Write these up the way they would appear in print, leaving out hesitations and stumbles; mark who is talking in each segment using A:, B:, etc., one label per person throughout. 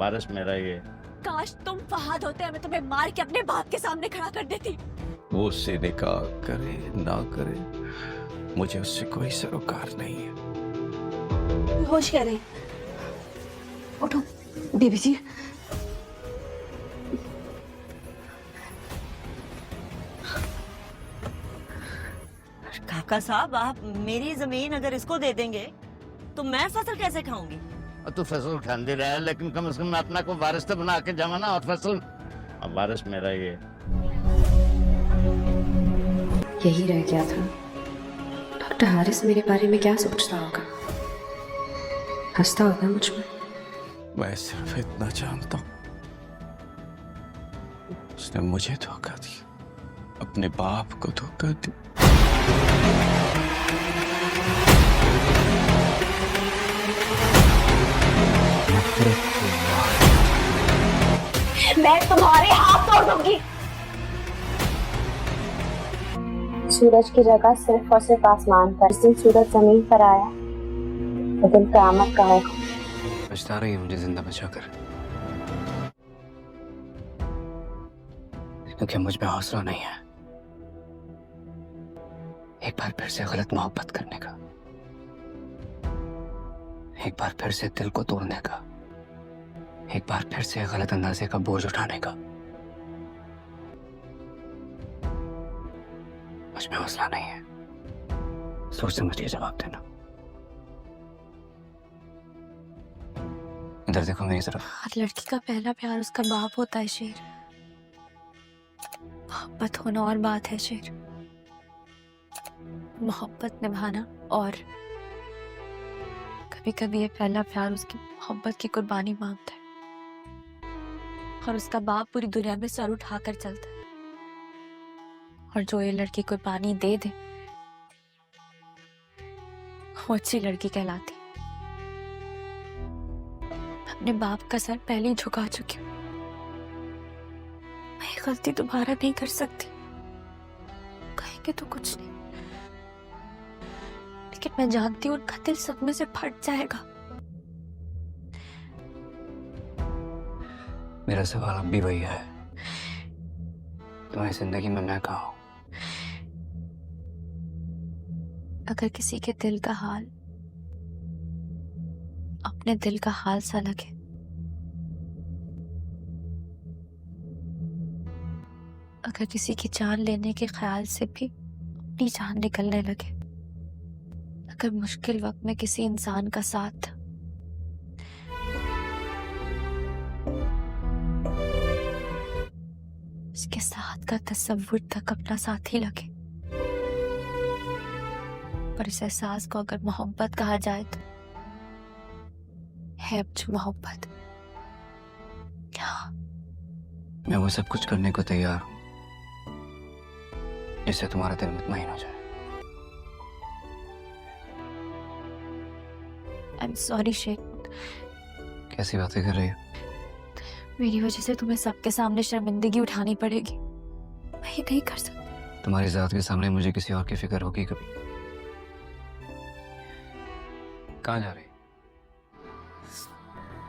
A: वारिस मेरा ही है।
B: काश तुम फहाद होते, मैं तुम्हें मार के अपने बाप के सामने खड़ा कर देती।
C: वो उससे निकाह करे ना करे, मुझे उससे कोई सरोकार नहीं है।
B: होश कह रहे, उठो बीबी जी।
D: काका साहब, आप मेरी जमीन अगर इसको दे देंगे तो मैं फसल कैसे खाऊंगी?
A: तो फसल खांदी रहा है, लेकिन कम से कम अपना को वारिस तो बना के जावा ना। और फसल अब वारिस मेरा ही है।
E: यही रह गया था, डॉक्टर हारिस मेरे बारे में क्या सोचता होगा? हंसता होगा मुझ में।
C: मैं सिर्फ इतना जानता हूँ, उसने मुझे धोखा दिया, अपने बाप को धोखा दिया।
B: मैं तुम्हारे हाथ तोड़ दूंगी।
F: सूरज की जगह सिर्फ और सिर्फ आसमान पर। जिस दिन सूरज जमीन पर आया वो दिन क़यामत का है।
C: पछता रही है मुझे जिंदा बचाकर, क्योंकि मुझ में हौसला नहीं है एक बार फिर से गलत मोहब्बत करने का, एक बार फिर से दिल को तोड़ने का, एक बार फिर से गलत अंदाजे का बोझ उठाने का। मुझ में हौसला नहीं है, सोच समझ के जवाब देना। इधर देखो मेरी तरफ।
B: हर लड़की का पहला प्यार उसका बाप होता है शेर। मोहब्बत होना और बात है शेर, मोहब्बत निभाना और कभी कभी ये पहला प्यार उसकी मोहब्बत की कुर्बानी मांगता है, और उसका बाप पूरी दुनिया में सर उठाकर चलता है। और जो ये लड़की कुर्बानी दे दे वो अच्छी लड़की कहलाती। मैं अपने बाप का सर पहले ही झुका चुकी हूँ। मैं ये गलती दोबारा नहीं कर सकती। कहेंगे तो कुछ नहीं, लेकिन मैं जानती हूँ उनका दिल सदमे से फट जाएगा।
C: मेरा सवाल अब भी वही है, तुम्हारी जिंदगी में मैं कहाँ हूँ?
B: अगर किसी के दिल का हाल अपने दिल का हाल सा लगे, अगर किसी की जान लेने के ख्याल से भी अपनी जान निकलने लगे, अगर मुश्किल वक्त में किसी इंसान का साथ उसके साथ का तस्वुर तक अपना साथी लगे, पर इस एहसास को अगर मोहब्बत कहा जाए तो है अब जो मोहब्बत।
C: मैं वो सब कुछ करने को तैयार हूँ जिससे तुम्हारा दिल मुतमईन हो जाए।
B: I'm sorry शेख,
C: कैसी बातें कर रही हो?
B: मेरी वजह से तुम्हें सबके सामने शर्मिंदगी उठानी पड़ेगी। मैं ये नहीं कर सकती।
C: तुम्हारी जात के सामने मुझे किसी और की फिक्र होगी कभी? कहाँ जा रही?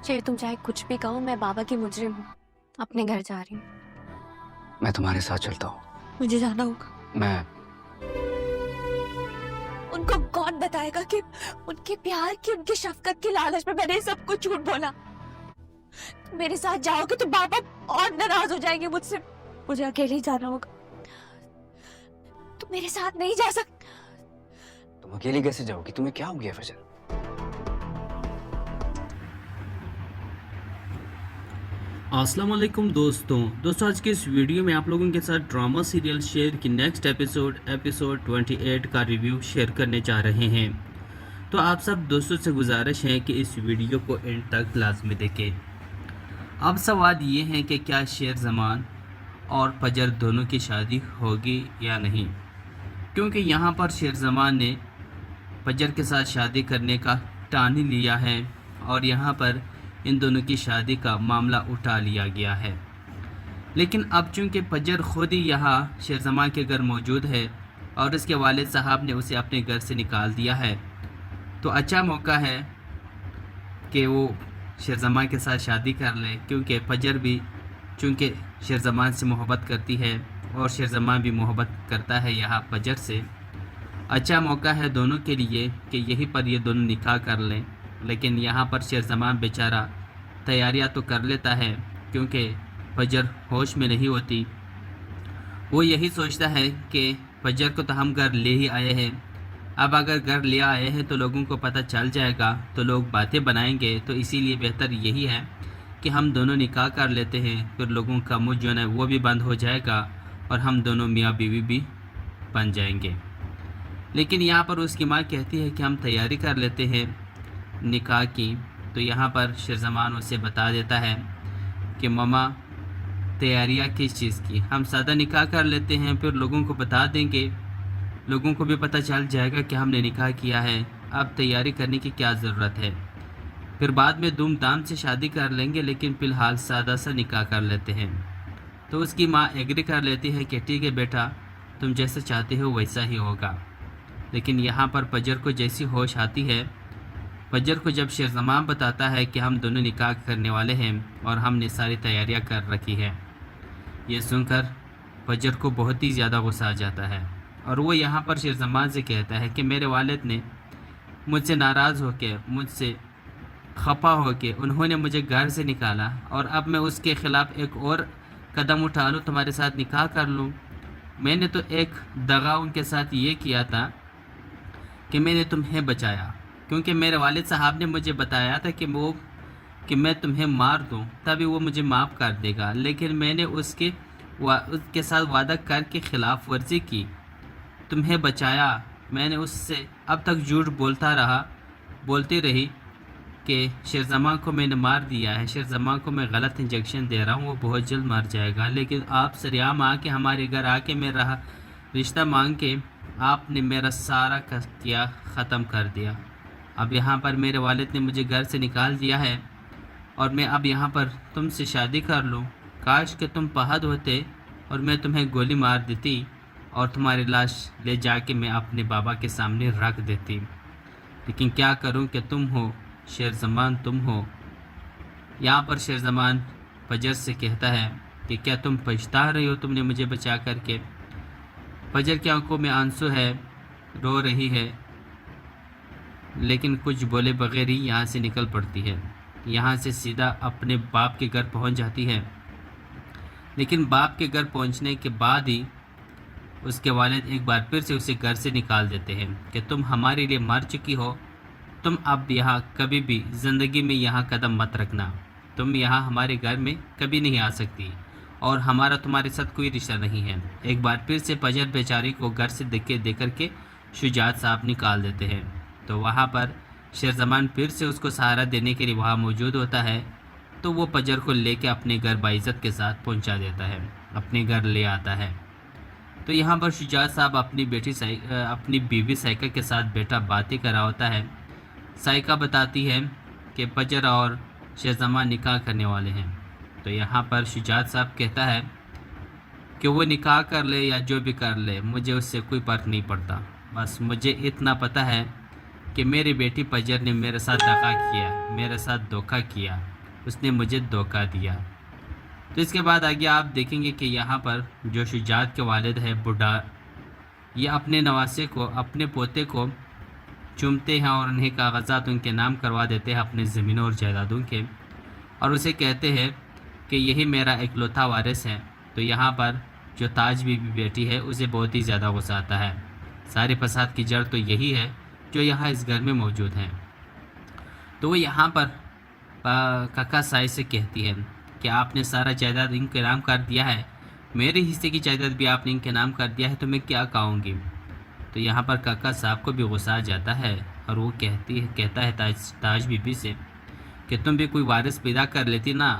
B: शेर तुम चाहे कुछ भी कहो, मैं बाबा की मुजरिम हूँ, अपने घर जा रही हूँ।
C: मैं तुम्हारे साथ चलता हूँ।
B: मुझे जाना होगा।
C: मैं
B: उनको कौन बताएगा कि उनके प्यार की, उनकी शफकत की लालच में मैंने सब कुछ झूठ बोला। तुम मेरे साथ जाओगे तो बाबा और नाराज हो जाएंगे मुझसे। मुझे अकेले ही जाना होगा, तुम मेरे साथ नहीं जा सकते।
C: तुम अकेली कैसे जाओगी? तुम्हें क्या हो गया फजर?
G: अस्सलाम वालेकुम दोस्तों आज के इस वीडियो में आप लोगों के साथ ड्रामा सीरियल शेर की नेक्स्ट एपिसोड 28 का रिव्यू शेयर करने जा रहे हैं। तो आप सब दोस्तों से गुजारिश है कि इस वीडियो को एंड तक लाजमी देखें। अब सवाल ये है कि क्या शेर ज़मान और फजर दोनों की शादी होगी या नहीं, क्योंकि यहाँ पर शेर ज़मान ने फजर के साथ शादी करने का ठान ही लिया है और यहाँ पर इन दोनों की शादी का मामला उठा लिया गया है। लेकिन अब चूँकि फजर ख़ुद ही यहाँ शेर ज़मान के घर मौजूद है और उसके वालिद साहब ने उसे अपने घर से निकाल दिया है, तो अच्छा मौका है कि वो शेरज़मान के साथ शादी कर ले, क्योंकि फजर भी चूँकि शेरज़मान से मोहब्बत करती है और शेरज़मान भी मोहब्बत करता है यहाँ फजर से। अच्छा मौका है दोनों के लिए कि यहीं पर ये दोनों निकाह कर लें। लेकिन यहाँ पर शेरज़मान बेचारा तैयारियाँ तो कर लेता है, क्योंकि फजर होश में नहीं होती। वो यही सोचता है कि फजर को तो हम घर ले ही आए हैं, अब अगर घर ले आए हैं तो लोगों को पता चल जाएगा तो लोग बातें बनाएंगे, तो इसीलिए बेहतर यही है कि हम दोनों निकाह कर लेते हैं, फिर लोगों का मुँह जो है वो भी बंद हो जाएगा और हम दोनों मियाँ बीवी भी बन जाएंगे। लेकिन यहाँ पर उसकी माँ कहती है कि हम तैयारी कर लेते हैं निकाह की। तो यहाँ पर शेरज़मान उसे बता देता है कि मम्मा तैयारियाँ किस चीज़ की, हम सादा निकाह कर लेते हैं, फिर लोगों को बता देंगे, लोगों को भी पता चल जाएगा कि हमने निकाह किया है, अब तैयारी करने की क्या ज़रूरत है, फिर बाद में धूमधाम से शादी कर लेंगे, लेकिन फ़िलहाल सादा सा निकाह कर लेते हैं। तो उसकी माँ एग्री कर लेती है कि ठीक है बेटा, तुम जैसा चाहते हो वैसा ही होगा। लेकिन यहाँ पर फजर को जैसी होश आती है, फजर को जब शेरज़मान बताता है कि हम दोनों निकाह करने वाले हैं और हमने सारी तैयारियां कर रखी है, ये सुनकर फजर को बहुत ही ज़्यादा गुस्सा आ जाता है और वो यहाँ पर शेरज़मान से कहता है कि मेरे वालिद ने मुझसे नाराज़ होकर, मुझसे खपा होकर उन्होंने मुझे घर से निकाला और अब मैं उसके ख़िलाफ़ एक और कदम उठा लूँ, तुम्हारे साथ निकाह कर लूँ। मैंने तो एक दगा उनके साथ ये किया था कि मैंने तुम्हें बचाया, क्योंकि मेरे वालिद साहब ने मुझे बताया था कि मैं तुम्हें मार दूं तभी वो मुझे माफ़ कर देगा, लेकिन मैंने उसके साथ वादा करके ख़िलाफ़ वर्जी की, तुम्हें बचाया। मैंने उससे अब तक झूठ बोलती रही कि शेरज़मान को मैंने मार दिया है, शेरज़मान को मैं गलत इंजेक्शन दे रहा हूँ, वो बहुत जल्द मर जाएगा। लेकिन आप सरेआम आके हमारे घर आके मेरा रिश्ता मांग के आपने मेरा सारा किया ख़त्म कर दिया। अब यहाँ पर मेरे वालिद ने मुझे घर से निकाल दिया है और मैं अब यहाँ पर तुमसे शादी कर लूँ। काश कि तुम फहद होते और मैं तुम्हें गोली मार देती और तुम्हारी लाश ले जाके मैं अपने बाबा के सामने रख देती, लेकिन क्या करूँ कि तुम हो शेरज़मान, तुम हो। यहाँ पर शेरज़मान फजर से कहता है कि क्या तुम पछता रही हो तुमने मुझे बचा करके। फजर की आंखों में आंसू है, रो रही है, लेकिन कुछ बोले बगैर ही यहाँ से निकल पड़ती है। यहाँ से सीधा अपने बाप के घर पहुँच जाती है। लेकिन बाप के घर पहुँचने के बाद ही उसके वालिद एक बार फिर से उसे घर से निकाल देते हैं कि तुम हमारे लिए मर चुकी हो, तुम अब यहाँ कभी भी ज़िंदगी में यहाँ कदम मत रखना, तुम यहाँ हमारे घर में कभी नहीं आ सकती और हमारा तुम्हारे साथ कोई रिश्ता नहीं है। एक बार फिर से फजर बेचारी को घर से धक्के दे करके शुजात साहब निकाल देते हैं। तो वहाँ पर शेरज़मान फिर से उसको सहारा देने के लिए वहाँ मौजूद होता है, तो वो फजर को लेके अपने घर बाइज़्ज़त के साथ पहुँचा देता है, अपने घर ले आता है। तो यहाँ पर शुजात साहब अपनी बीवी साइका के साथ बैठा बातें कर रहा होता है। साइका बताती है कि फजर और शेरज़मान निकाह करने वाले हैं। तो यहाँ पर शुजात साहब कहता है कि वो निकाह कर ले या जो भी कर ले, मुझे उससे कोई फ़र्क नहीं पड़ता, बस मुझे इतना पता है कि मेरी बेटी फजर ने मेरे साथ दगा किया, मेरे साथ धोखा किया, उसने मुझे धोखा दिया। तो इसके बाद आगे आप देखेंगे कि यहाँ पर जो शुजात के वालिद है बुढ़ा, ये अपने नवासे को, अपने पोते को चूमते हैं और उन्हें कागजात उनके नाम करवा देते हैं अपने ज़मीनों और जायदादों के, और उसे कहते हैं कि यही मेरा इकलौता वारिस है। तो यहाँ पर जो ताज बीबी बेटी है उसे बहुत ही ज़्यादा गुस्सा आता है। सारे फसाद की जड़ तो यही है जो यहाँ इस घर में मौजूद हैं। तो वो यहाँ पर काका साई से कहती है कि आपने सारा जायदाद इनके नाम कर दिया है, मेरे हिस्से की जायदाद भी आपने इनके नाम कर दिया है, तो मैं क्या कहूँगी। तो यहाँ पर काका साहब को भी गुस्सा आ जाता है और वो कहता है ताज बीबी से कि तुम भी कोई वारिस पैदा कर लेती ना,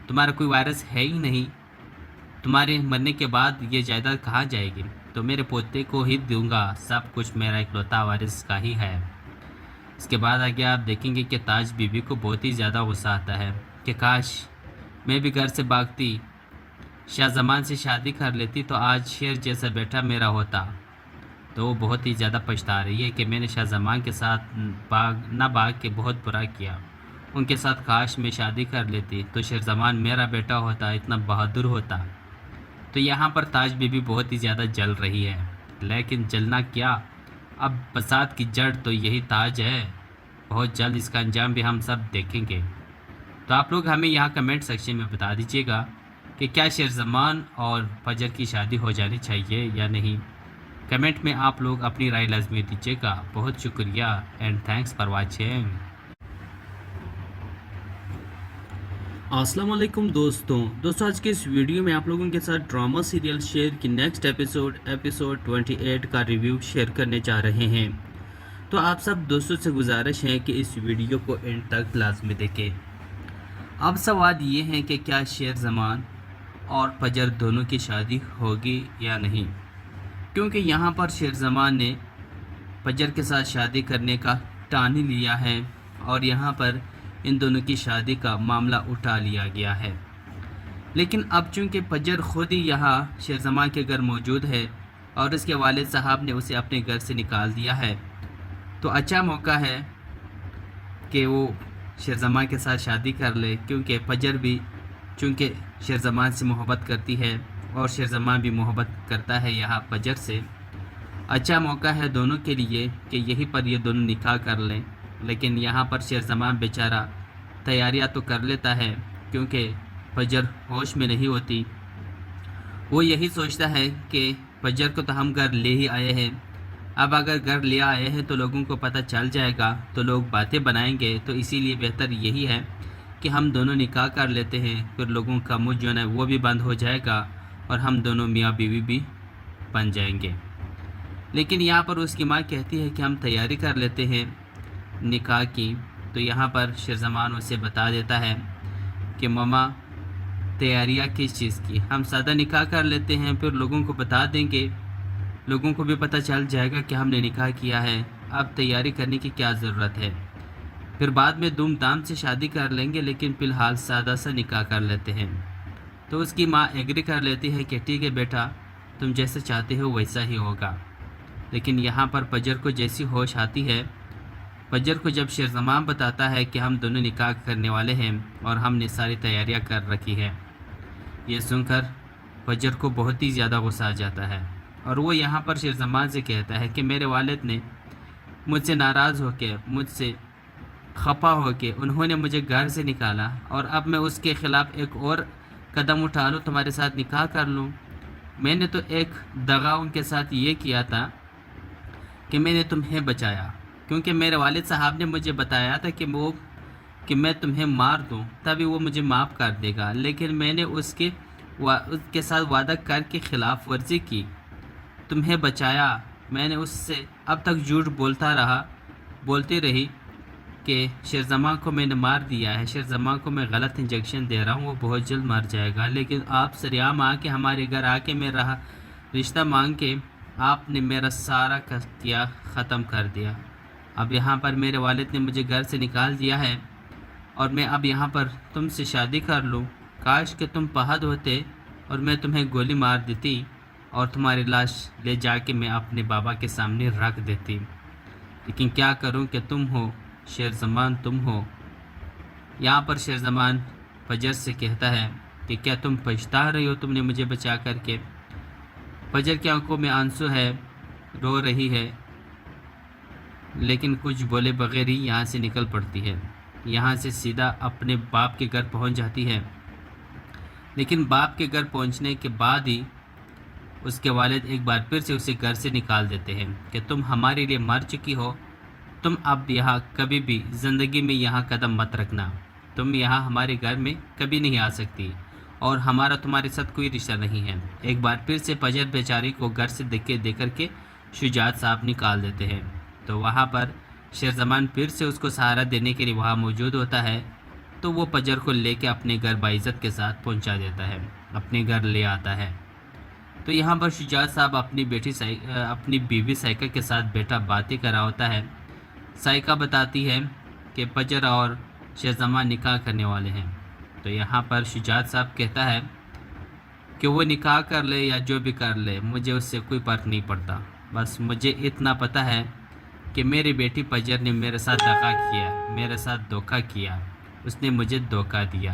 G: तुम्हारा कोई वारिस है ही नहीं, तुम्हारे मरने के बाद ये जायदाद कहाँ जाएगी, तो मेरे पोते को ही दूंगा, सब कुछ मेरा इकलौता वारिस का ही है। इसके बाद आगे आप देखेंगे कि ताज बीबी को बहुत ही ज़्यादा गुस्सा आता है कि काश मैं भी घर से भागती, शाहज़मान से शादी कर लेती, तो आज शेर जैसा बेटा मेरा होता। तो वो बहुत ही ज़्यादा पछता रही है कि मैंने शाहज़मान के साथ भाग के बहुत बुरा किया, ان کے ساتھ کاش میں شادی کر لیتی تو شیرزمان میرا بیٹا ہوتا، اتنا بہادر ہوتا۔ تو یہاں پر تاج بیوی بہت ہی زیادہ جل رہی ہے، لیکن جلنا کیا، اب فساد کی جڑ تو یہی تاج ہے، بہت جلد اس کا انجام بھی ہم سب دیکھیں گے۔ تو آپ لوگ ہمیں یہاں کمنٹ سیکشن میں بتا دیجیے گا کہ کیا شیرزمان اور فجر کی شادی ہو جانی چاہیے یا نہیں۔ کمنٹ میں آپ لوگ اپنی رائے لازمی دیجیے گا۔ بہت شکریہ اینڈ تھینکس فار واچنگ۔ السلام علیکم دوستوں آج کے اس ویڈیو میں آپ لوگوں کے ساتھ ڈرامہ سیریل شیر کی نیکسٹ ایپیسوڈ 28 کا ریویو شیئر کرنے جا رہے ہیں۔ تو آپ سب دوستوں سے گزارش ہے کہ اس ویڈیو کو اینڈ تک لازمی دیکھیں۔ اب سوال یہ ہے کہ کیا شیرزمان اور فجر دونوں کی شادی ہوگی یا نہیں، کیونکہ یہاں پر شیرزمان نے فجر کے ساتھ شادی کرنے کا ٹان ہی لیا ہے اور یہاں پر ان دونوں کی شادی کا معاملہ اٹھا لیا گیا ہے۔ لیکن اب چونکہ فجر خود ہی یہاں شیرزمان کے گھر موجود ہے اور اس کے والد صاحب نے اسے اپنے گھر سے نکال دیا ہے، تو اچھا موقع ہے کہ وہ شیرزمان کے ساتھ شادی کر لے، کیونکہ فجر بھی چونکہ شیرزمان سے محبت کرتی ہے اور شیرزمان بھی محبت کرتا ہے یہاں فجر سے۔ اچھا موقع ہے دونوں کے لیے کہ یہی پر یہ دونوں نکاح کر لیں، لیکن یہاں پر شیرزمان بیچارہ تیاریاں تو کر لیتا ہے کیونکہ فجر ہوش میں نہیں ہوتی۔ وہ یہی سوچتا ہے کہ فجر کو تو ہم گھر لے ہی آئے ہیں، اب اگر گھر لے آئے ہیں تو لوگوں کو پتہ چل جائے گا تو لوگ باتیں بنائیں گے، تو اسی لیے بہتر یہی ہے کہ ہم دونوں نکاح کر لیتے ہیں، پھر لوگوں کا منہ جو ہے وہ بھی بند ہو جائے گا اور ہم دونوں میاں بیوی بھی بن جائیں گے۔ لیکن یہاں پر اس کی ماں کہتی ہے کہ ہم تیاری کر لیتے ہیں نکاح کی، تو یہاں پر شیرزمان اسے بتا دیتا ہے کہ ماما تیاریاں کس چیز کی، ہم سادہ نکاح کر لیتے ہیں، پھر لوگوں کو بتا دیں گے، لوگوں کو بھی پتہ چل جائے گا کہ ہم نے نکاح کیا ہے، اب تیاری کرنے کی کیا ضرورت ہے، پھر بعد میں دھوم دھام سے شادی کر لیں گے، لیکن فی الحال سادہ سا نکاح کر لیتے ہیں۔ تو اس کی ماں ایگری کر لیتی ہے کہ ٹھیک ہے بیٹا، تم جیسے چاہتے ہو ویسا ہی ہوگا۔ لیکن یہاں پر فجر کو جیسی ہوش آتی ہے، فجر کو جب شیرزمان بتاتا ہے کہ ہم دونوں نکاح کرنے والے ہیں اور ہم نے ساری تیاریاں کر رکھی ہے، یہ سن کر فجر کو بہت ہی زیادہ غصہ آ جاتا ہے اور وہ یہاں پر شیرزمان سے کہتا ہے کہ میرے والد نے مجھ سے ناراض ہو کے، مجھ سے خفا ہو کے انہوں نے مجھے گھر سے نکالا اور اب میں اس کے خلاف ایک اور قدم اٹھا لوں، تمہارے ساتھ نکاح کر لوں۔ میں نے تو ایک دغا ان کے ساتھ یہ کیا تھا کہ میں نے تمہیں بچایا، کیونکہ میرے والد صاحب نے مجھے بتایا تھا کہ میں تمہیں مار دوں تبھی وہ مجھے معاف کر دے گا، لیکن میں نے اس کے ساتھ وعدہ کر کے خلاف ورزی کی، تمہیں بچایا۔ میں نے اس سے اب تک جھوٹ بولتی رہی کہ شیرزمان کو میں نے مار دیا ہے، شیرزمان کو میں غلط انجیکشن دے رہا ہوں، وہ بہت جلد مر جائے گا، لیکن آپ سریعام آ کے ہمارے گھر آ کے میرا رشتہ مانگ کے آپ نے میرا سارا کیا ختم کر دیا۔ اب یہاں پر میرے والد نے مجھے گھر سے نکال دیا ہے اور میں اب یہاں پر تم سے شادی کر لوں، کاش کہ تم پہد ہوتے اور میں تمہیں گولی مار دیتی اور تمہاری لاش لے جا کے میں اپنے بابا کے سامنے رکھ دیتی، لیکن کیا کروں کہ تم ہو شیرزمان، تم ہو۔ یہاں پر شیرزمان فجر سے کہتا ہے کہ کیا تم پچھتا رہی ہو تم نے مجھے بچا کر کے؟ فجر کی آنکھوں میں آنسو ہے، رو رہی ہے، لیکن کچھ بولے بغیر ہی یہاں سے نکل پڑتی ہے، یہاں سے سیدھا اپنے باپ کے گھر پہنچ جاتی ہے۔ لیکن باپ کے گھر پہنچنے کے بعد ہی اس کے والد ایک بار پھر سے اسے گھر سے نکال دیتے ہیں کہ تم ہمارے لیے مر چکی ہو، تم اب یہاں کبھی بھی زندگی میں یہاں قدم مت رکھنا، تم یہاں ہمارے گھر میں کبھی نہیں آ سکتی اور ہمارا تمہارے ساتھ کوئی رشتہ نہیں ہے۔ ایک بار پھر سے فجر بیچاری کو گھر سے دے کر کے شجاعت صاحب نکال دیتے ہیں، تو وہاں پر شیرزمان پھر سے اس کو سہارا دینے کے لیے وہاں موجود ہوتا ہے، تو وہ فجر کو لے کے اپنے گھر باعزت کے ساتھ پہنچا دیتا ہے، اپنے گھر لے آتا ہے۔ تو یہاں پر شجاعت صاحب اپنی بیوی سائقہ کے ساتھ بیٹا باتیں کر رہا ہوتا ہے۔ سائقہ بتاتی ہے کہ فجر اور شیرزمان نکاح کرنے والے ہیں، تو یہاں پر شجاعت صاحب کہتا ہے کہ وہ نکاح کر لے یا جو بھی کر لے، مجھے اس سے کوئی فرق نہیں پڑتا، بس مجھے اتنا پتہ ہے کہ میری بیٹی فجر نے میرے ساتھ دغا کیا، میرے ساتھ دھوکہ کیا، उसने मुझे धोखा दिया।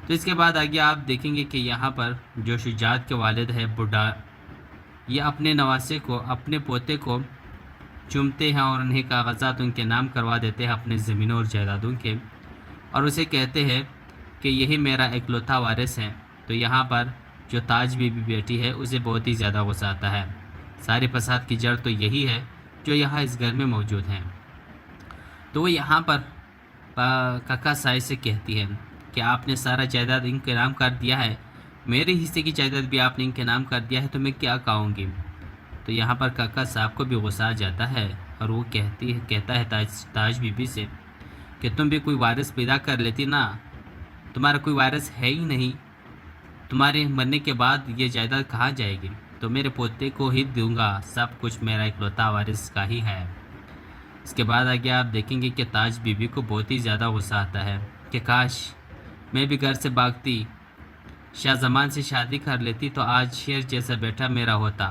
G: तो इसके बाद आगे आप देखेंगे कि यहाँ पर जो शुजात के वालिद है बुढ़ा, ये अपने नवासे को, अपने पोते को चूमते हैं और उन्हें कागजात उनके नाम करवा देते हैं अपने ज़मीनों और जायदादों के, और उसे कहते हैं कि यही मेरा इकलौता वारिस है। तो यहाँ पर जो ताज बीबी बेटी है उसे बहुत ही ज़्यादा गुस्सा आता है। सारे फसाद की जड़ तो यही है जो यहाँ इस घर में मौजूद हैं। तो वो यहाँ पर काका साई से कहती है कि आपने सारा जायदाद इनके नाम कर दिया है, मेरे हिस्से की जायदाद भी आपने इनके नाम कर दिया है, तो मैं क्या कहूँगी। तो यहाँ पर काका साहब को भी गुस्सा आ जाता है और वो कहता है ताज बीबी से कि तुम भी कोई वारिस पैदा कर लेती ना, तुम्हारा कोई वारिस है ही नहीं, तुम्हारे मरने के बाद ये जायदाद कहाँ जाएगी। तो मेरे पोते को ही दूंगा, सब कुछ मेरा इकलौता वारिस का ही है। इसके बाद आगे आप देखेंगे कि ताज बीबी को बहुत ही ज़्यादा गुस्सा आता है कि काश मैं भी घर से भागती, शाहजमान से शादी कर लेती तो आज शेर जैसा बेटा मेरा होता।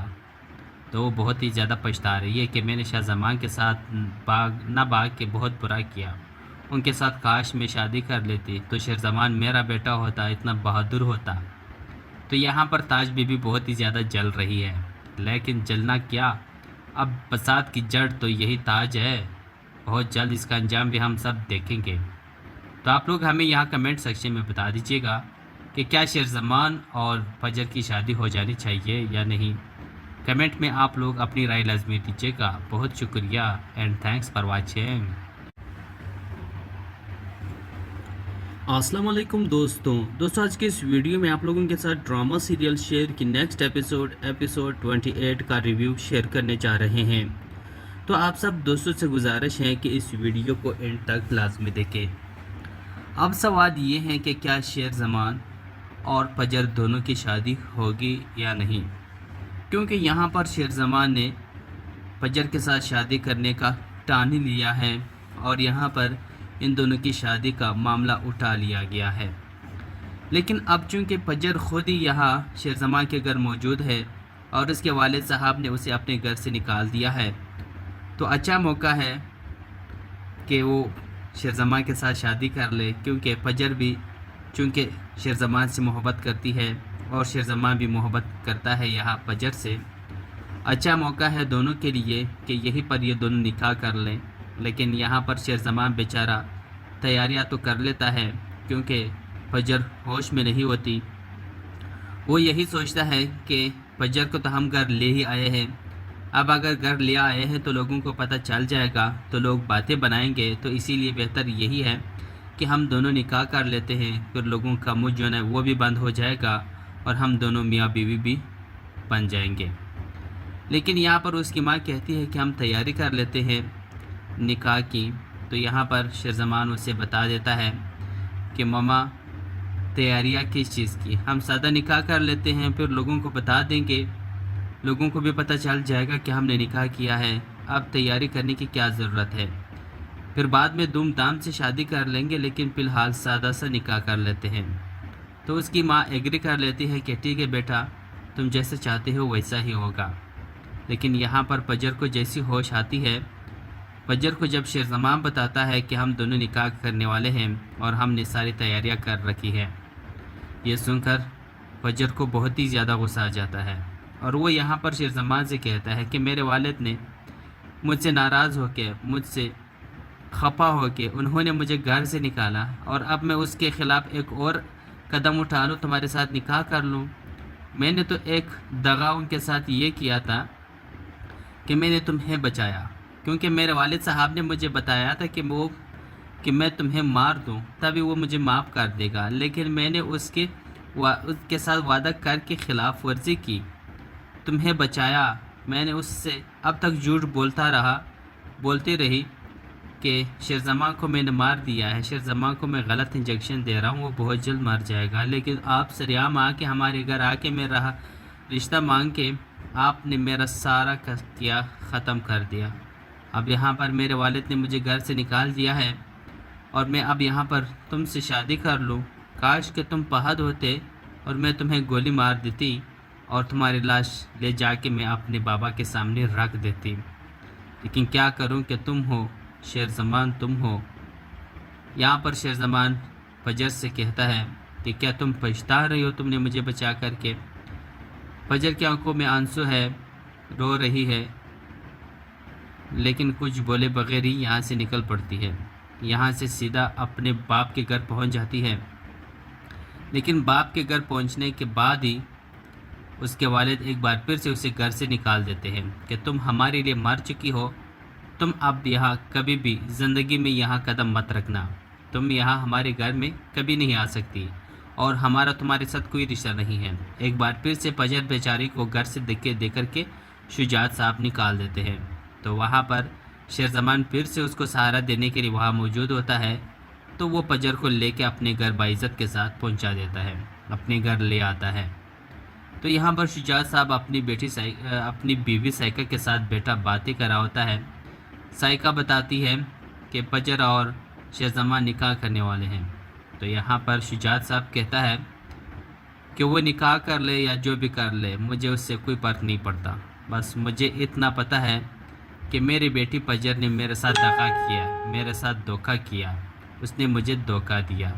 G: तो वो बहुत ही ज़्यादा पछता रही है कि मैंने शाहजमान के साथ भाग के बहुत बुरा किया, उनके साथ काश मैं शादी कर लेती तो शेरजमान मेरा बेटा होता, इतना बहादुर होता। तो यहाँ पर ताज बीबी बहुत ही ज़्यादा जल रही है, लेकिन जलना क्या, अब फसाद की जड़ तो यही ताज है। बहुत जल्द इसका अंजाम भी हम सब देखेंगे। तो आप लोग हमें यहाँ कमेंट सेक्शन में बता दीजिएगा कि क्या शेरजमान और फजर की शादी हो जानी चाहिए या नहीं। कमेंट में आप लोग अपनी राय लाजमी दीजिएगा। बहुत शुक्रिया एंड थैंक्स फॉर वाचिंग। अस्सलाम वालेकुम दोस्तों आज के इस वीडियो में आप लोगों के साथ ड्रामा सीरियल शेर की नेक्स्ट एपिसोड 28 का रिव्यू शेयर करने जा रहे हैं। तो आप सब दोस्तों से गुजारिश है कि इस वीडियो को एंड तक लाजमी देखें। अब सवाल ये है कि क्या शेरजमान और फजर दोनों की शादी होगी या नहीं, क्योंकि यहाँ पर शेरजमान ने फजर के साथ शादी करने का ठान ही लिया है और यहाँ पर इन दोनों की शादी का मामला उठा लिया गया है। लेकिन अब चूँकि फजर खुद ही यहाँ शेरजमान के घर मौजूद है और उसके वालिद साहब ने उसे अपने घर से निकाल दिया है, तो अच्छा मौका है कि वो शेरजमान के साथ शादी कर ले, क्योंकि फजर भी चूँकि शेरजमान से मोहब्बत करती है और शेरजमान भी मोहब्बत करता है यहाँ फजर से। अच्छा मौका है दोनों के लिए कि यहीं पर ये दोनों निकाह कर लें। लेकिन यहाँ पर शेरजमान बेचारा तैयारियाँ तो कर लेता है, क्योंकि फजर होश में नहीं होती। वो यही सोचता है कि फजर को तो हम घर ले ही आए हैं, अब अगर घर ले आए हैं तो लोगों को पता चल जाएगा, तो लोग बातें बनाएंगे, तो इसीलिए बेहतर यही है कि हम दोनों निकाह कर लेते हैं, फिर लोगों का मुँह जो है वो भी बंद हो जाएगा और हम दोनों मियाँ बीवी भी बन जाएंगे। लेकिन यहाँ पर उसकी माँ कहती है कि हम तैयारी कर लेते हैं निकाह की। तो यहाँ पर शेरजमान उसे बता देता है कि मामा तैयारियाँ किस चीज़ की, हम सादा निकाह कर लेते हैं, फिर लोगों को बता देंगे, लोगों को भी पता चल जाएगा कि हमने निकाह किया है, अब तैयारी करने की क्या ज़रूरत है, फिर बाद में धूमधाम से शादी कर लेंगे, लेकिन फ़िलहाल सादा सा निकाह कर लेते हैं। तो उसकी माँ एग्री कर लेती है कि ठीक है बेटा, तुम जैसे चाहते हो वैसा ही होगा। लेकिन यहाँ पर फजर को जैसी होश आती है, फजर को जब शेरजमान बताता है कि हम दोनों निकाह करने वाले हैं और हमने सारी तैयारियां कर रखी है, ये सुनकर फजर को बहुत ही ज़्यादा गुस्सा आ जाता है और वो यहाँ पर शेरजमान से कहता है कि मेरे वालिद ने मुझसे नाराज़ होके, मुझसे खफा होके उन्होंने मुझे घर से निकाला और अब मैं उसके ख़िलाफ़ एक और कदम उठा लूँ, तुम्हारे साथ निकाह कर लूँ। मैंने तो एक दगा उनके साथ ये किया था कि मैंने तुम्हें बचाया, क्योंकि मेरे वालिद साहब ने मुझे बताया था कि मैं तुम्हें मार दूं तभी वो मुझे माफ़ कर देगा, लेकिन मैंने उसके साथ वादा करके ख़िलाफ़ वर्जी की, तुम्हें बचाया। मैंने उससे अब तक झूठ बोलती रही कि शेरजमान को मैंने मार दिया है, शेरजमान को मैं गलत इंजेक्शन दे रहा हूँ, वो बहुत जल्द मर जाएगा। लेकिन आप सरेआम आके हमारे घर आके मेरा रिश्ता मांग के आपने मेरा सारा किया ख़त्म कर दिया। अब यहाँ पर मेरे वालिद ने मुझे घर से निकाल दिया है और मैं अब यहाँ पर तुमसे शादी कर लूँ। काश कि तुम फहद होते और मैं तुम्हें गोली मार देती और तुम्हारी लाश ले जाके मैं अपने बाबा के सामने रख देती। लेकिन क्या करूँ कि तुम हो शेरजमान, तुम हो यहाँ पर शेरज़मान फजर से कहता है कि क्या तुम पछता रही हो तुमने मुझे बचा करके। फजर की आंखों में आंसू है, रो रही है, लेकिन कुछ बोले बगैर ही यहाँ से निकल पड़ती है। यहाँ से सीधा अपने बाप के घर पहुँच जाती है। लेकिन बाप के घर पहुँचने के बाद ही उसके वालिद एक बार फिर से उसे घर से निकाल देते हैं कि तुम हमारे लिए मर चुकी हो, तुम अब यहाँ कभी भी ज़िंदगी में यहाँ कदम मत रखना, तुम यहाँ हमारे घर में कभी नहीं आ सकती और हमारा तुम्हारे साथ कोई रिश्ता नहीं है। एक बार फिर से फजर बेचारी को घर से धक्के दे करके शुजात साहब निकाल देते हैं। तो वहाँ पर शेरज़मान फिर से उसको सहारा देने के लिए वहाँ मौजूद होता है। तो वो फजर को लेके अपने घर बाइज़्ज़त के साथ पहुँचा देता है, अपने घर ले आता है। तो यहाँ पर शुजात साहब अपनी बीवी साइका के साथ बैठा बातें कर रहा होता है। साइका बताती है कि फजर और शेरज़मान निकाह करने वाले हैं। तो यहाँ पर शुजात साहब कहता है कि वो निकाह कर ले या जो भी कर ले, मुझे उससे कोई फ़र्क नहीं पड़ता, बस मुझे इतना पता है कि मेरी बेटी फजर ने मेरे साथ धोखा किया, मेरे साथ धोखा किया, उसने मुझे धोखा दिया।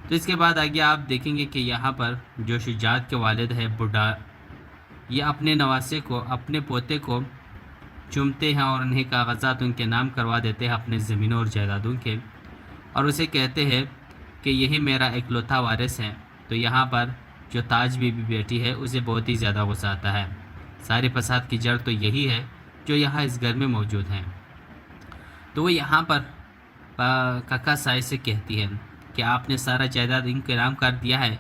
G: तो इसके बाद आगे आप देखेंगे कि यहाँ पर जो शुजात के वालिद है बुढ़ा, ये अपने नवासे को, अपने पोते को चूमते हैं और उन्हें कागजात उनके नाम करवा देते हैं अपने ज़मीनों और जायदादों के, और उसे कहते हैं कि यही मेरा इकलौता वारिस है। तो यहाँ पर जो ताज बीबी बेटी है उसे बहुत ही ज़्यादा गुस्सा आता है। सारे फसाद की जड़ तो यही है जो यहाँ इस घर में मौजूद हैं। तो वो यहाँ पर काका साई से कहती है कि आपने सारा जायदाद इनके नाम कर दिया है,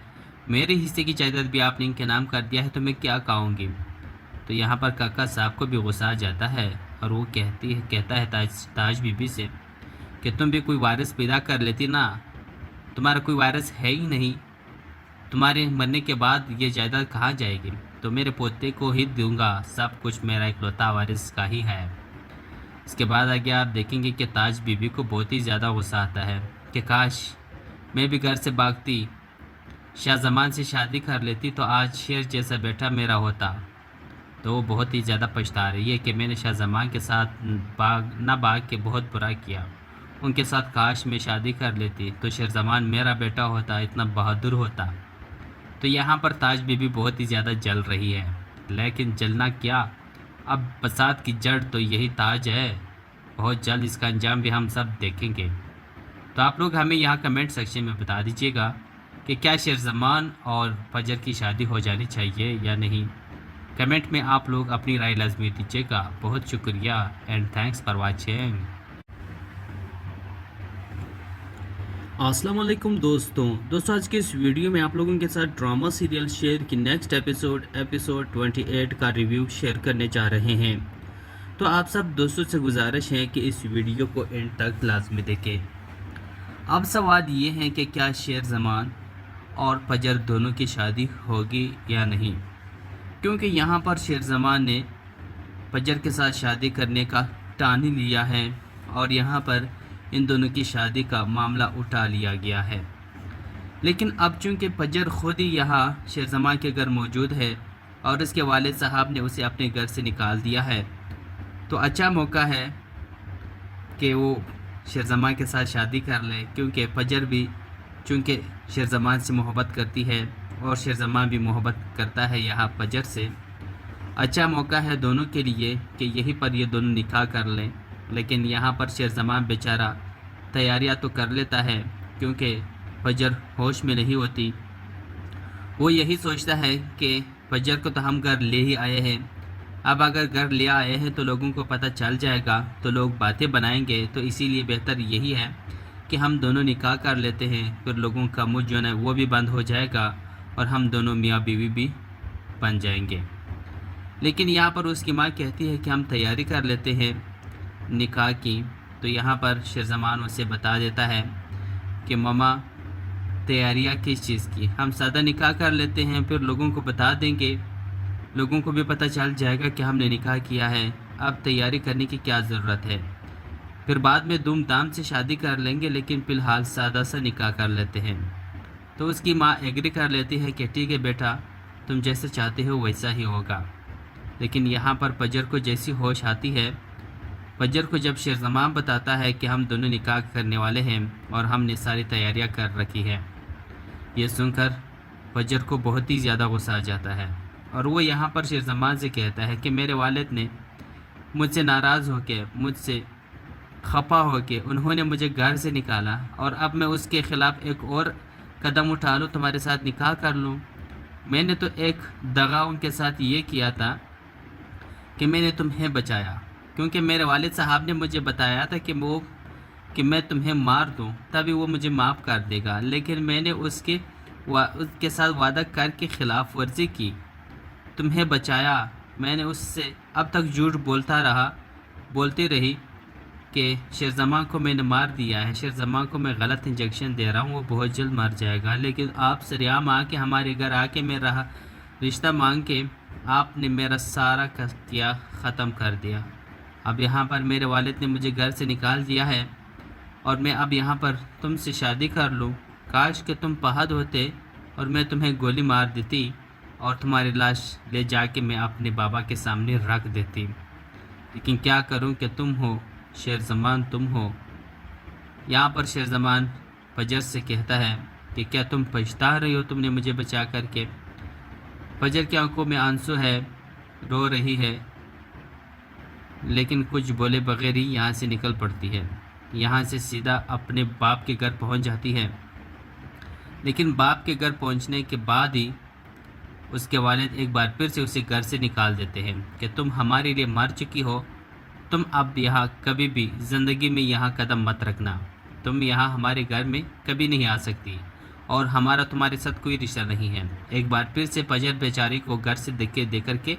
G: मेरे हिस्से की जायदाद भी आपने इनके नाम कर दिया है, तो मैं क्या कहूँगी। तो यहाँ पर काका साहब को भी गुस्सा आ जाता है और वो कहता है ताज बीबी से कि तुम भी कोई वारिस पैदा कर लेती ना, तुम्हारा कोई वारिस है ही नहीं, तुम्हारे मरने के बाद ये जायदाद कहाँ जाएगी, तो मेरे पोते को ही दूंगा, सब कुछ मेरा इकलौता वारिस का ही है। इसके बाद आगे आप देखेंगे कि ताज बीबी को बहुत ही ज़्यादा गुस्सा आता है कि काश मैं भी घर से भागती, शाहजमान से शादी कर लेती, तो आज शेर जैसा बेटा मेरा होता। तो वो बहुत ही ज़्यादा पछता रही है कि मैंने शाहजमान के साथ भाग के बहुत बुरा किया, उनके साथ काश मैं शादी कर लेती तो शेरज़मान मेरा बेटा होता, इतना बहादुर होता। तो यहाँ पर ताज बीबी बहुत ही ज़्यादा जल रही है, लेकिन जलना क्या, अब फसाद की जड़ तो यही ताज है, बहुत जल्द इसका अंजाम भी हम सब देखेंगे। तो आप लोग हमें यहाँ कमेंट सेक्शन में बता दीजिएगा कि क्या शेरज़मान और फजर की शादी हो जानी चाहिए या नहीं। कमेंट में आप लोग अपनी राय लाजमी दीजिएगा। बहुत शुक्रिया एंड थैंक्स फॉर वाचिंग। अस्सलाम वालेकुम दोस्तों आज के इस वीडियो में आप लोगों के साथ ड्रामा सीरियल शेर की नेक्स्ट एपिसोड 28 का रिव्यू शेयर करने जा रहे हैं। तो आप सब दोस्तों से गुजारिश है कि इस वीडियो को एंड तक लाजमी देखें। अब सवाल ये है कि क्या शेरज़मान और फजर दोनों की शादी होगी या नहीं, क्योंकि यहाँ पर शेरज़मान ने फजर के साथ शादी करने का ठान ही लिया है और यहाँ पर इन दोनों की शादी का मामला उठा लिया गया है। लेकिन अब चूँकि फजर ख़ुद ही यहाँ शेरज़मान के घर मौजूद है और उसके वालिद साहब ने उसे अपने घर से निकाल दिया है, तो अच्छा मौका है कि वो शेरज़मान के साथ शादी कर ले, क्योंकि फजर भी चूँकि शेरज़मान से मोहब्बत करती है और शेरज़मान भी मोहब्बत करता है यहाँ फजर से। अच्छा मौका है दोनों के लिए कि यहीं पर ये दोनों निकाह कर लें। लेकिन यहाँ पर शेरज़मान बेचारा तैयारियाँ तो कर लेता है, क्योंकि फजर होश में नहीं होती। वो यही सोचता है कि फजर को तो हम घर ले ही आए हैं, अब अगर घर ले आए हैं तो लोगों को पता चल जाएगा, तो लोग बातें बनाएंगे, तो इसीलिए बेहतर यही है कि हम दोनों निकाह कर लेते हैं, फिर लोगों का मुँह जो है वो भी बंद हो जाएगा और हम दोनों मियाँ बीवी भी बन जाएंगे। लेकिन यहाँ पर उसकी माँ कहती है कि हम तैयारी कर लेते हैं निकाह की। तो यहाँ पर शेरज़मान उसे बता देता है कि मम्मा तैयारियाँ किस चीज़ की, हम सादा निकाह कर लेते हैं, फिर लोगों को बता देंगे, लोगों को भी पता चल जाएगा कि हमने निकाह किया है, अब तैयारी करने की क्या ज़रूरत है, फिर बाद में धूमधाम से शादी कर लेंगे, लेकिन फ़िलहाल सादा सा निकाह कर लेते हैं। तो उसकी माँ एग्री कर लेती है कि ठीक है बेटा, तुम जैसे चाहते हो वैसा ही होगा। लेकिन यहाँ पर फजर को जैसी होश आती है فجر کو جب شیر زمان بتاتا ہے کہ ہم دونوں نکاح کرنے والے ہیں اور ہم نے ساری تیاریاں کر رکھی ہیں، یہ سن کر فجر کو بہت ہی زیادہ غصہ آ جاتا ہے اور وہ یہاں پر شیر زمان سے کہتا ہے کہ میرے والد نے مجھ سے ناراض ہو کے، مجھ سے خفا ہو کے انہوں نے مجھے گھر سے نکالا، اور اب میں اس کے خلاف ایک اور قدم اٹھا لوں، تمہارے ساتھ نکاح کر لوں؟ میں نے تو ایک دغا ان کے ساتھ یہ کیا تھا کہ میں نے تمہیں بچایا، کیونکہ میرے والد صاحب نے مجھے بتایا تھا کہ میں تمہیں مار دوں تبھی وہ مجھے معاف کر دے گا، لیکن میں نے اس کے ساتھ وعدہ کر کے خلاف ورزی کی، تمہیں بچایا۔ میں نے اس سے اب تک جھوٹ بولتی رہی کہ شیر زمان کو میں نے مار دیا ہے، شیر زمان کو میں غلط انجیکشن دے رہا ہوں، وہ بہت جلد مر جائے گا، لیکن آپ سریعام آ کے ہمارے گھر آ کے میرا رشتہ مانگ کے آپ نے میرا سارا قضیہ ختم کر دیا۔ اب یہاں پر میرے والد نے مجھے گھر سے نکال دیا ہے اور میں اب یہاں پر تم سے شادی کر لوں، کاش کہ تم پہد ہوتے اور میں تمہیں گولی مار دیتی اور تمہاری لاش لے جا کے میں اپنے بابا کے سامنے رکھ دیتی، لیکن کیا کروں کہ تم ہو شیر زمان، تم ہو۔ یہاں پر شیر زمان فجر سے کہتا ہے کہ کیا تم پچھتا رہی ہو تم نے مجھے بچا کر کے؟ فجر کی آنکھوں میں آنسو ہے، رو رہی ہے، لیکن کچھ بولے بغیر ہی یہاں سے نکل پڑتی ہے، یہاں سے سیدھا اپنے باپ کے گھر پہنچ جاتی ہے۔ لیکن باپ کے گھر پہنچنے کے بعد ہی اس کے والد ایک بار پھر سے اسے گھر سے نکال دیتے ہیں کہ تم ہمارے لیے مر چکی ہو، تم اب یہاں کبھی بھی زندگی میں یہاں قدم مت رکھنا، تم یہاں ہمارے گھر میں کبھی نہیں آ سکتی اور ہمارا تمہارے ساتھ کوئی رشتہ نہیں ہے۔ ایک بار پھر سے فجر بیچاری کو گھر سے دھکے دے کر کے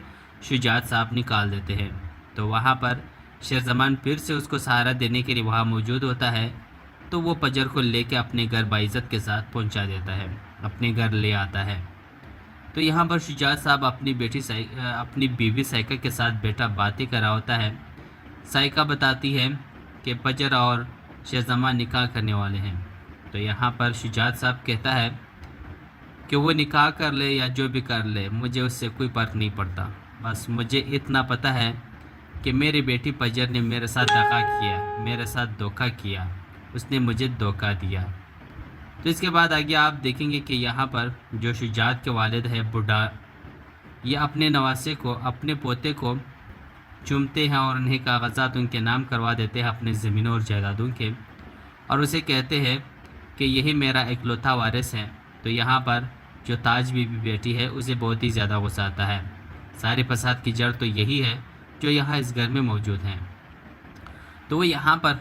G: شجاعت صاحب نکال دیتے ہیں، تو وہاں پر شیر زمان پھر سے اس کو سہارا دینے کے لیے وہاں موجود ہوتا ہے، تو وہ فجر کو لے کے اپنے گھر باعزت کے ساتھ پہنچا دیتا ہے، اپنے گھر لے آتا ہے۔ تو یہاں پر شجاعت صاحب اپنی بیوی سائقہ کے ساتھ بیٹا باتیں کر رہا ہوتا ہے۔ سائقہ بتاتی ہے کہ فجر اور شیر زمان نکاح کرنے والے ہیں، تو یہاں پر شجاعت صاحب کہتا ہے کہ وہ نکاح کر لے یا جو بھی کر لے مجھے اس سے کوئی فرق نہیں پڑتا، بس مجھے اتنا پتہ ہے کہ میری بیٹی فجر نے میرے ساتھ دغا کیا، میرے ساتھ دھوکہ کیا، اس نے مجھے دھوکہ دیا۔ تو اس کے بعد آگے آپ دیکھیں گے کہ یہاں پر جو شجاعت کے والد ہے بڈھا، یہ اپنے نواسے کو، اپنے پوتے کو چومتے ہیں اور انہیں کاغذات ان کے نام کروا دیتے ہیں اپنے زمینوں اور جائیدادوں کے، اور اسے کہتے ہیں کہ یہی میرا اکلوتا وارث ہے۔ تو یہاں پر جو تاج بی بی بیٹی ہے اسے بہت ہی زیادہ غصہ آتا ہے، سارے فساد کی جڑ تو یہی ہے جو یہاں اس گھر میں موجود ہیں۔ تو وہ یہاں پر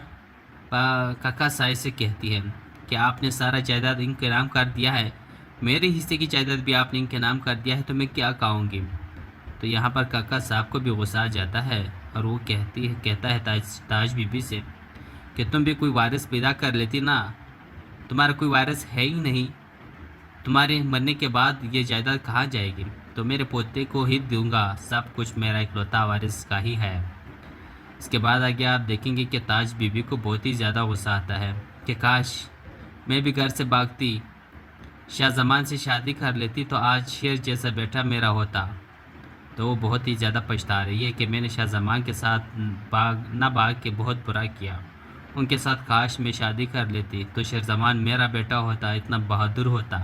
G: کاکا سائے سے کہتی ہے کہ آپ نے سارا جائیداد ان کے نام کر دیا ہے، میرے حصے کی جائیداد بھی آپ نے ان کے نام کر دیا ہے، تو میں کیا کہوں گی؟ تو یہاں پر کاکا صاحب کو بھی غصہ آ جاتا ہے اور وہ کہتا ہے تاج بی بی سے کہ تم بھی کوئی وارث پیدا کر لیتی نا، تمہارا کوئی وارث ہے ہی نہیں، تمہارے مرنے کے بعد یہ جائیداد کہاں جائے گی؟ تو میرے پوتے کو ہی دوں گا، سب کچھ میرا اکلوتا وارث کا ہی ہے۔ اس کے بعد آگے آپ دیکھیں گے کہ تاج بی بی کو بہت ہی زیادہ غصہ آتا ہے کہ کاش میں بھی گھر سے بھاگتی، شاہ زمان سے شادی کر لیتی تو آج شیر جیسا بیٹا میرا ہوتا۔ تو وہ بہت ہی زیادہ پچھتا رہی ہے کہ میں نے شاہ زمان کے ساتھ بھاگ کے بہت برا کیا، ان کے ساتھ کاش میں شادی کر لیتی تو شیر زمان میرا بیٹا ہوتا، اتنا بہادر ہوتا۔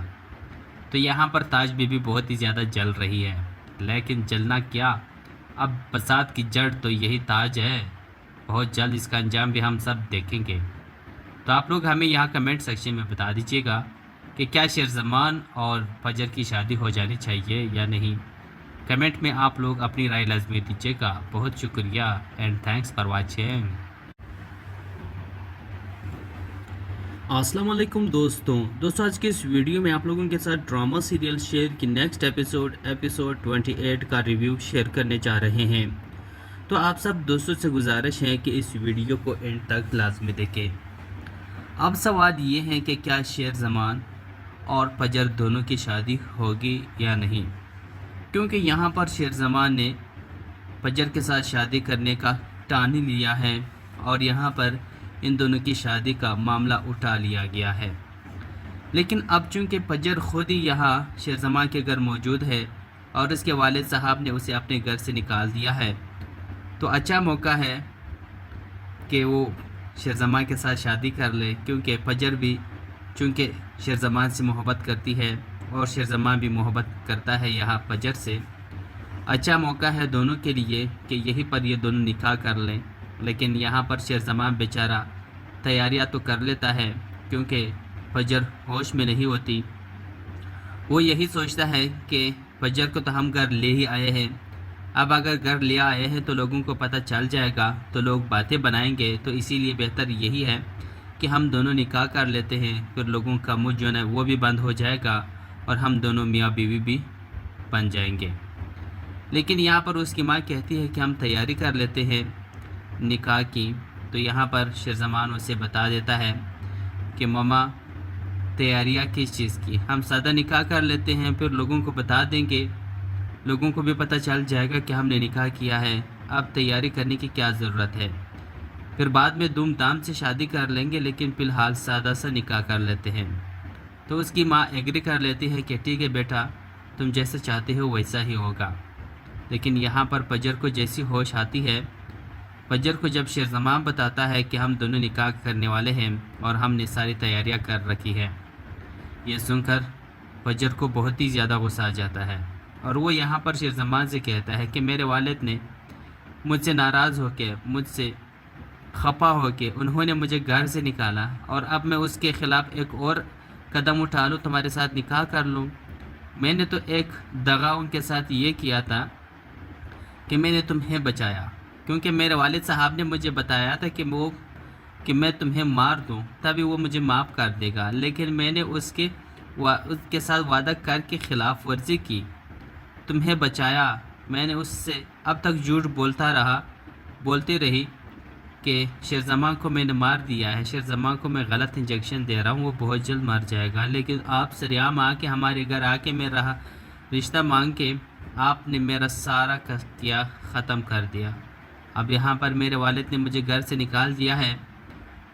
G: تو یہاں پر تاج بی بی بہت ہی زیادہ جل رہی ہے، لیکن جلنا کیا، اب فساد کی جڑ تو یہی تاج ہے، بہت جلد اس کا انجام بھی ہم سب دیکھیں گے۔ تو آپ لوگ ہمیں یہاں کمنٹ سیکشن میں بتا دیجیے گا کہ کیا شیر زمان اور فجر کی شادی ہو جانی چاہیے یا نہیں۔ کمنٹ میں آپ لوگ اپنی رائے لازمی دیجیے گا۔ بہت شکریہ اینڈ تھینکس فار واچنگ۔ السلام علیکم دوستوں آج کے اس ویڈیو میں آپ لوگوں کے ساتھ ڈرامہ سیریل شیر کی نیکسٹ ایپیسوڈ 28 کا ریویو شیئر کرنے جا رہے ہیں۔ تو آپ سب دوستوں سے گزارش ہے کہ اس ویڈیو کو اینڈ تک لازمی دیکھیں۔ اب سوال یہ ہے کہ کیا شیر زمان اور فجر دونوں کی شادی ہوگی یا نہیں، کیونکہ یہاں پر شیر زمان نے فجر کے ساتھ شادی کرنے کا ٹان ہی لیا ہے اور یہاں پر ان دونوں کی شادی کا معاملہ اٹھا لیا گیا ہے۔ لیکن اب چونکہ فجر خود ہی یہاں شیر زمان کے گھر موجود ہے اور اس کے والد صاحب نے اسے اپنے گھر سے نکال دیا ہے، تو اچھا موقع ہے कि वो शेरज़मान के साथ शादी कर ले, क्योंकि फजर भी चूँकि शेरज़मान से मोहब्बत करती है और शेरज़मान भी मोहब्बत करता है यहाँ फजर से। अच्छा मौका है दोनों के लिए कि यहीं पर ये दोनों निकाह कर लें। लेकिन यहाँ पर शेरज़मान बेचारा तैयारियाँ तो कर लेता है, क्योंकि फजर होश में नहीं होती। वो यही सोचता है कि फजर को तो हम घर ले ही आए हैं, अब अगर घर ले आए हैं तो लोगों को पता चल जाएगा, तो लोग बातें बनाएंगे, तो इसीलिए बेहतर यही है कि हम दोनों निकाह कर लेते हैं। फिर लोगों का मुँह जो है वो भी बंद हो जाएगा और हम दोनों मियाँ बीवी भी बन जाएंगे। लेकिन यहाँ पर उसकी माँ कहती है कि हम तैयारी कर लेते हैं निकाह की। तो यहाँ पर शेरज़मान उसे बता देता है कि मम्मा तैयारियाँ किस चीज़ की, हम सादा निकाह कर लेते हैं, फिर लोगों को बता देंगे, लोगों को भी पता चल जाएगा कि हमने निकाह किया है, अब तैयारी करने की क्या ज़रूरत है, फिर बाद में धूमधाम से शादी कर लेंगे, लेकिन फ़िलहाल सादा सा निकाह कर लेते हैं। तो उसकी माँ एग्री कर लेती है कि ठीक है बेटा, तुम जैसा चाहते हो वैसा ही होगा। लेकिन यहाँ पर फजर को जैसी होश आती है, फजर को जब शेरज़मान बताता है कि हम दोनों निकाह करने वाले हैं और हमने सारी तैयारियां कर रखी है, ये सुनकर फजर को बहुत ही ज़्यादा गुस्सा आ जाता है और वो यहाँ पर शेरज़मान से कहता है कि मेरे वालिद ने मुझसे नाराज़ होकर, मुझसे खफा होकर उन्होंने मुझे घर से निकाला और अब मैं उसके ख़िलाफ़ एक और कदम उठा लूँ, तुम्हारे साथ निकाह कर लूँ। मैंने तो एक दगा उनके साथ ये किया था कि मैंने तुम्हें बचाया, क्योंकि मेरे वालिद साहब ने मुझे बताया था कि मैं तुम्हें मार दूं तभी वो मुझे माफ़ कर देगा, लेकिन मैंने उसके साथ वादा करके ख़िलाफ़ वर्जी की, तुम्हें बचाया। मैंने उससे अब तक झूठ बोलती रही कि शेरज़मान को मैंने मार दिया है, शेरज़मान को मैं गलत इंजेक्शन दे रहा हूँ, वो बहुत जल्द मर जाएगा। लेकिन आप सरेआम आके हमारे घर आके मेरा रिश्ता मांग के आपने मेरा सारा किया ख़त्म कर दिया। अब यहाँ पर मेरे वालिद ने मुझे घर से निकाल दिया है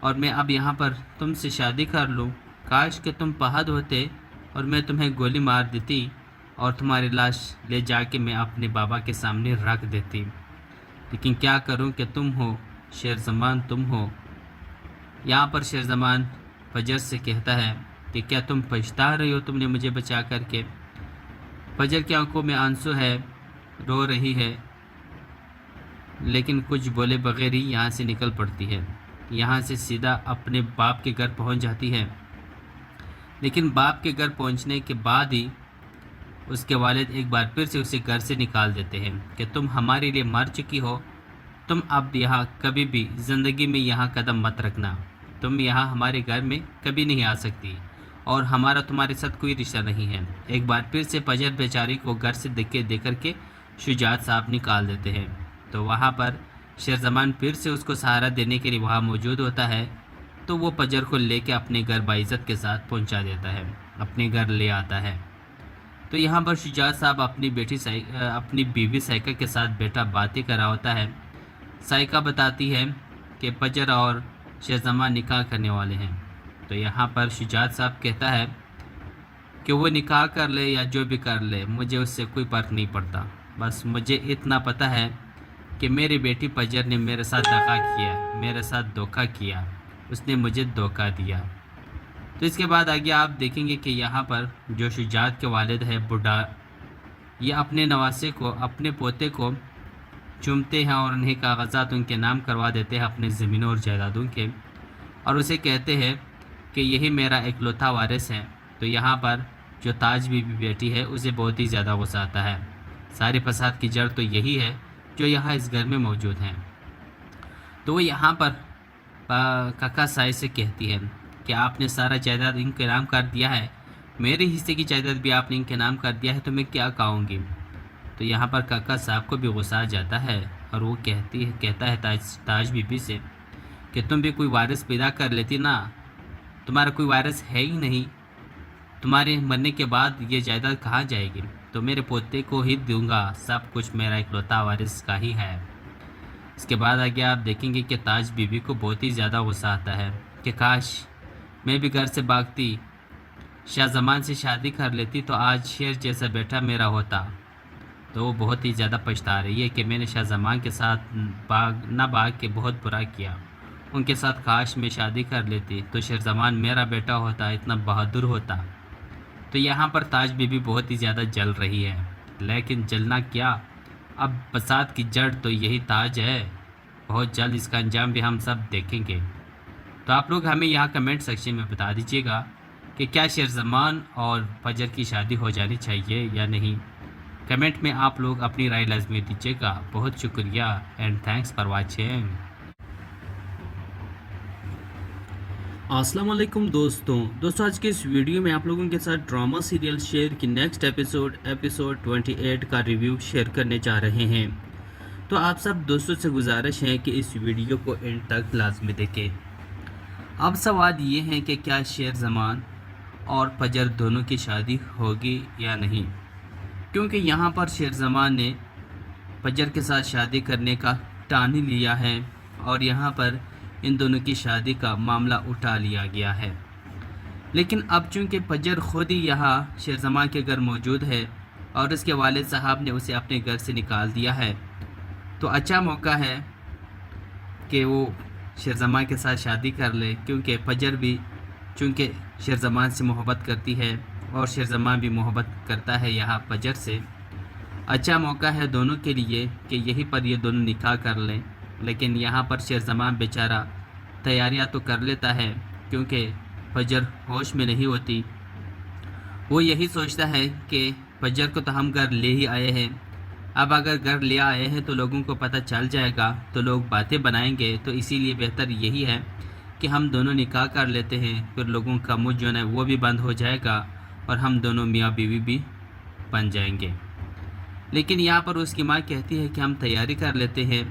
G: और मैं अब यहाँ पर तुमसे शादी कर लूँ। काश कि तुम पहाड़ होते और मैं तुम्हें गोली मार देती और तुम्हारी लाश ले जाके मैं अपने बाबा के सामने रख देती, लेकिन क्या करूँ कि तुम हो शेरज़मान, तुम हो। यहाँ पर शेरज़मान फजर से कहता है कि क्या तुम पछता रही हो तुमने मुझे बचा करके। फजर की आंखों में आंसू है, रो रही है, लेकिन कुछ बोले बगैर ही यहाँ से निकल पड़ती है। यहाँ से सीधा अपने बाप के घर पहुँच जाती है। लेकिन बाप के घर पहुँचने के बाद ही उसके वालिद एक बार फिर से उसे घर से निकाल देते हैं कि तुम हमारे लिए मर चुकी हो, तुम अब यहाँ कभी भी ज़िंदगी में यहाँ कदम मत रखना, तुम यहाँ हमारे घर में कभी नहीं आ सकती और हमारा तुम्हारे साथ कोई रिश्ता नहीं है। एक बार फिर से फजर बेचारी को घर से दे करके शुजात साहब निकाल देते हैं। तो वहाँ पर शेरज़मान फिर से उसको सहारा देने के लिए वहाँ मौजूद होता है, तो वो फजर को लेके अपने घर बाइज़्ज़त के साथ पहुँचा देता है, अपने घर ले आता है। तो यहाँ पर शुजात साहब अपनी बीवी साइका के साथ बेटा बातें कर रहा होता है। साइका बताती है कि फजर और शेरज़मान निकाह करने वाले हैं। तो यहाँ पर शुजात साहब कहता है कि वो निकाह कर ले या जो भी कर ले, मुझे उससे कोई फ़र्क नहीं पड़ता, बस मुझे इतना पता है कि मेरी बेटी फजर ने मेरे साथ धोखा किया, मेरे साथ धोखा किया, उसने मुझे धोखा दिया। तो इसके बाद आगे आप देखेंगे कि यहाँ पर जो शुजात के वालिद है बुढ़ा, ये अपने नवासे को, अपने पोते को चूमते हैं और उन्हें कागजात उनके नाम करवा देते हैं अपने ज़मीनों और जायदादों के, और उसे कहते हैं कि यही मेरा इकलौता वारिस है। तो यहाँ पर जो ताज बीबी बेटी है उसे बहुत ही ज़्यादा गुस्सा आता है। सारे फसाद की जड़ तो यही है जो यहाँ इस घर में मौजूद हैं। तो वो यहाँ पर काका साई से कहती है कि आपने सारा जायदाद इनके नाम कर दिया है, मेरे हिस्से की जायदाद भी आपने इनके नाम कर दिया है, तो मैं क्या कहूँगी। तो यहाँ पर काका साहब को भी गुस्सा आ जाता है और वो कहता है ताज बीबी से कि तुम भी कोई वारिस पैदा कर लेती ना, तुम्हारा कोई वारिस है ही नहीं, तुम्हारे मरने के बाद ये जायदाद कहाँ जाएगी, तो मेरे पोते को ही दूंगा, सब कुछ मेरा इकलौता वारिस का ही है। इसके बाद आगे आप देखेंगे कि ताज बीबी को बहुत ही ज़्यादा गुस्सा आता है कि काश मैं भी घर से भागती, शाहजमान से शादी कर लेती, तो आज शेर जैसा बेटा मेरा होता। तो वो बहुत ही ज़्यादा पछता रही है कि मैंने शाहजमान के साथ भाग के बहुत बुरा किया उनके साथ काश मैं शादी कर लेती तो शेरज़मान मेरा बेटा होता, इतना बहादुर होता। तो यहाँ पर ताज बीबी बहुत ही ज़्यादा जल रही है, लेकिन जलना क्या, अब बसात की जड़ तो यही ताज है। बहुत जल्द इसका अंजाम भी हम सब देखेंगे। तो आप लोग हमें यहाँ कमेंट सेक्शन में बता दीजिएगा कि क्या शेरज़मान और फजर की शादी हो जानी चाहिए या नहीं। कमेंट में आप लोग अपनी राय लाजमी दीजिएगा। बहुत शुक्रिया एंड थैंक्स फॉर वाचिंग। अस्सलाम वालेकुम दोस्तों आज के इस वीडियो में आप लोगों के साथ ड्रामा सीरियल शेर की नेक्स्ट एपिसोड 28 का रिव्यू शेयर करने जा रहे हैं। तो आप सब दोस्तों से गुजारिश है कि इस वीडियो को एंड तक लाजमी देखें। अब सवाल ये है कि क्या शेरज़मान और फजर दोनों की शादी होगी या नहीं, क्योंकि यहाँ पर शेरज़मान ने फजर के साथ शादी करने का ठान ही लिया है और यहाँ पर इन दोनों की शादी का मामला उठा लिया गया है। लेकिन अब चूँकि फजर खुद ही यहाँ शेरज़मान के घर मौजूद है और उसके वालिद साहब ने उसे अपने घर से निकाल दिया है, तो अच्छा मौका है कि वो शेरज़मान के साथ शादी कर ले, क्योंकि फजर भी चूँकि शेरज़मान से मोहब्बत करती है और शेरज़मान भी मोहब्बत करता है यहाँ फजर से। अच्छा मौका है दोनों के लिए कि यहीं पर ये दोनों निकाह कर लें। लेकिन यहाँ पर शेरज़मान बेचारा तैयारियाँ तो कर लेता है, क्योंकि फजर होश में नहीं होती। वो यही सोचता है कि फजर को तो हम घर ले ही आए हैं, अब अगर घर ले आए हैं तो लोगों को पता चल जाएगा तो लोग बातें बनाएंगे, तो इसीलिए बेहतर यही है कि हम दोनों निकाह कर लेते हैं, फिर लोगों का मुँह जो है वो भी बंद हो जाएगा और हम दोनों मियाँ बीवी भी बन जाएंगे। लेकिन यहाँ पर उसकी माँ कहती है कि हम तैयारी कर लेते हैं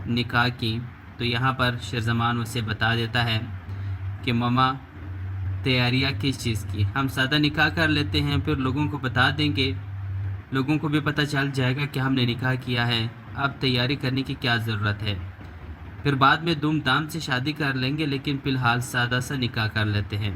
G: निकाह की। तो यहाँ पर शेरज़मान उसे बता देता है कि मामा तैयारियाँ किस चीज़ की, हम सादा निकाह कर लेते हैं, फिर लोगों को बता देंगे, लोगों को भी पता चल जाएगा कि हमने निकाह किया है, अब तैयारी करने की क्या ज़रूरत है, फिर बाद में धूमधाम से शादी कर लेंगे, लेकिन फ़िलहाल सादा सा निकाह कर लेते हैं।